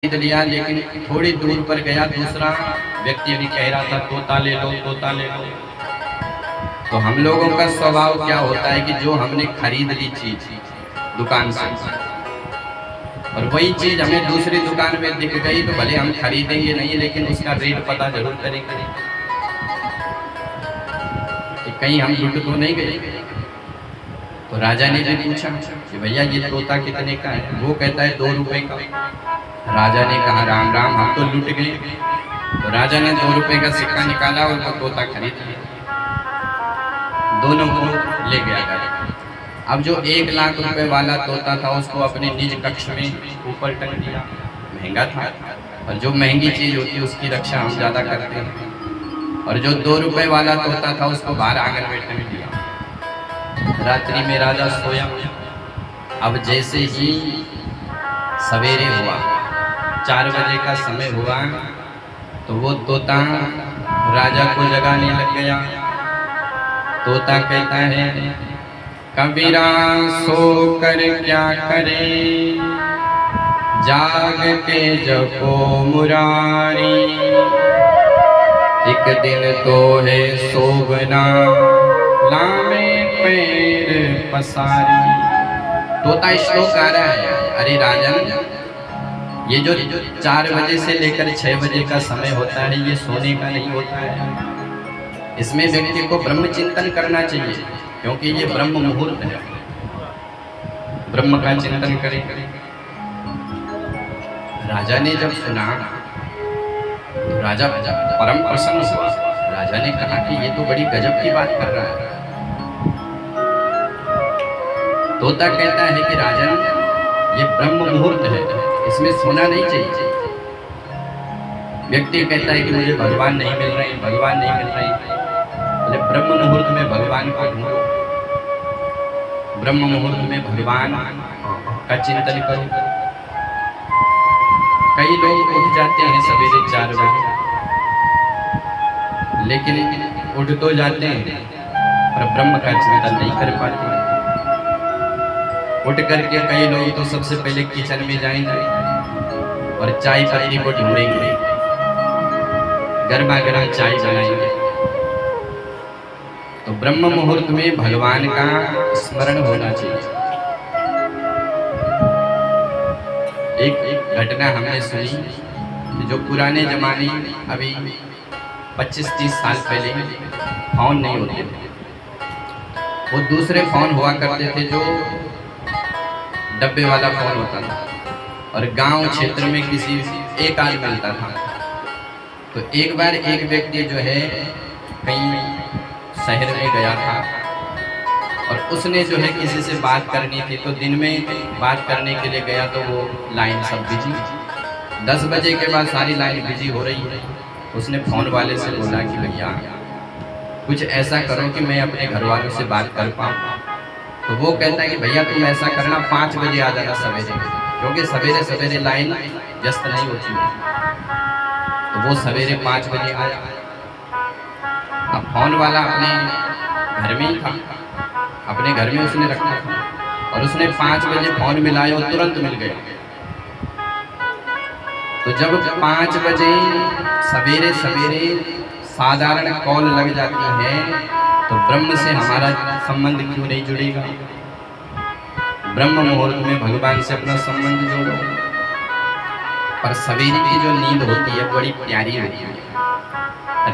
खरीद लिया, लेकिन थोड़ी दूर पर गया दूसरा व्यक्ति भी कह रहा था तोता ले लो, तोता ले लो। तो हम लोगों का स्वभाव क्या होता है कि जो हमने खरीद ली चीज दुकान से और वही चीज हमें दूसरी दुकान में दिख गई तो भले हम खरीदेंगे नहीं, लेकिन उसका रेट पता जरूर करेंगे कि कहीं हम लुट तो नहीं गए। तो राजा ने भी पूछा कि भैया ये तोता कितने का है? वो कहता है 2 रुपए का। राजा ने कहा राम राम, हम तो लुट गए। तो राजा ने 2 रुपए का सिक्का निकाला और वो तोता खरीद लिया, दोनों को ले गया। अब जो 1 लाख रुपए वाला तोता था उसको अपने निज कक्ष में ऊपर टंग दिया, महंगा था और जो महंगी चीज होती है उसकी रक्षा हम ज्यादा करते हैं। और जो 2 रुपए वाला तोता था उसको बाहर आंगन में टंग दिया। रात्रि में राजा सोया। अब जैसे ही सवेरे हुआ, 4 बजे का समय हुआ, तो वो तोता राजा को जगाने लग गया। तोता कहता है कबीरा सो कर क्या करे, जाग के जपो मुरारी, एक दिन तो है सोबना लामे पैर पसारी। तोता श्लोक आ रहा है, अरे राजन, ये जो 4 बजे से लेकर 6 बजे का समय होता है ये सोने का नहीं होता है। इसमें व्यक्ति को ब्रह्म चिंतन करना चाहिए, क्योंकि ये ब्रह्म मुहूर्त है, ब्रह्म का चिंतन करें। राजा ने जब सुना तो राजा परम प्रसन्न हुआ। राजा ने कहा कि ये तो बड़ी गजब की बात कर रहा है। तोता कहता है कि राजन, ये ब्रह्म मुहूर्त है, इसमें सोना नहीं चाहिए। व्यक्ति कहता है कि मुझे भगवान नहीं मिल रहे, भगवान नहीं मिल रहे। बोले ब्रह्म मुहूर्त में भगवान को ढूंढो, ब्रह्म मुहूर्त में भगवान का चिंतन करो। कई लोग उठ जाते हैं सवेरे 4 बजे, लेकिन उठ तो जाते हैं पर ब्रह्म का चिंतन नहीं कर पाते। उठ करके कई लोग तो सबसे पहले किचन में जाएंगे और चाय पत्ती को ढूंढेंगे, गर्मा गर्म चाय बनाएंगे। तो ब्रह्म मुहूर्त में भगवान का स्मरण होना चाहिए। एक घटना हमने सुनी, जो पुराने जमाने, अभी 25-30 साल पहले फोन नहीं होते थे, वो दूसरे फोन हुआ करते थे जो डब्बे वाला फोन होता था, और गांव क्षेत्र में किसी एक आदमी मिलता था। तो एक बार एक व्यक्ति जो है कहीं शहर में गया था और उसने जो है किसी से बात करनी थी, तो दिन में बात करने के लिए गया तो वो लाइन सब बिजी। 10 बजे के बाद सारी लाइन बिजी हो रही है। उसने फोन वाले से बोला कि भैया कुछ ऐसा करो कि मैं अपने घर वालों से बात कर पाऊँ। तो वो कहता है कि भैया तुम ऐसा करना, 5 बजे आ जाना सवेरे, क्योंकि सवेरे सवेरे लाइन व्यस्त नहीं होती है। तो वो सवेरे 5 बजे आया। अब फोन वाला अपने घर में ही था, अपने घर में उसने रखा था, और उसने 5 बजे फोन मिलाया और तुरंत मिल गया। तो जब 5 बजे सवेरे सवेरे साधारण कॉल लग जाती है, तो ब्रह्म से हमारा संबंध क्यों नहीं जुड़ेगा? ब्रह्म मुहूर्त में भगवान से अपना संबंध जोड़ो। पर सवेरे की जो नींद होती है बड़ी प्यारी होती है।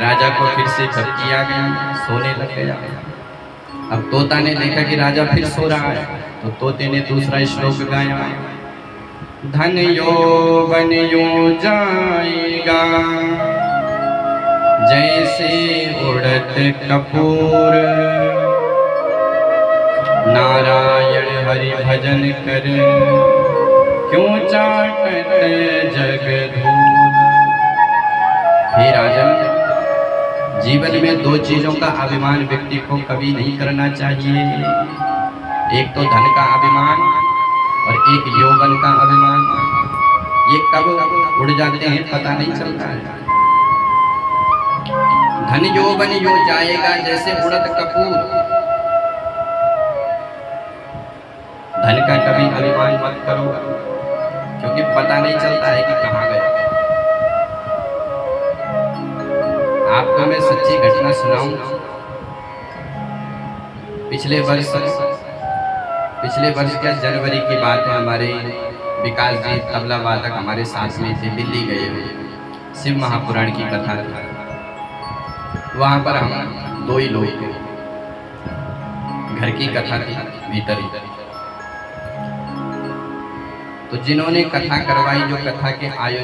राजा को फिर से झपकी आ गया, सोने लग गया। अब तोता ने देखा कि राजा फिर सो रहा है, तो तोते ने दूसरा श्लोक गाया, धन यौवन यूं जाएगा जैसे उड़त कपूर, नारायण हरि भजन कर क्यों चाटत जग धूल। हे राजन, जीवन में 2 चीजों का अभिमान व्यक्ति को कभी नहीं करना चाहिए। एक तो धन का अभिमान और एक यौवन का अभिमान। ये कब उड़ जाते हैं पता नहीं चलता है। धन यौवन यो जाएगा जैसे उड़त कपूर। धन का कभी अभिमान मत करो, क्योंकि पता नहीं चलता है कि कहाँ गए। आपको मैं सच्ची घटना सुनाऊं। पिछले वर्ष क्या जनवरी की बात है, हमारे विकास जी तबला वादक हमारे साथ में थे, दिल्ली गए हुए शिव महापुराण की कथा थी। वहाँ पर हम 2 ही लोग थे, घर की कथा थी भीतर ही। तो जिन्होंने कथा करवाई, जो कथा के आयोजन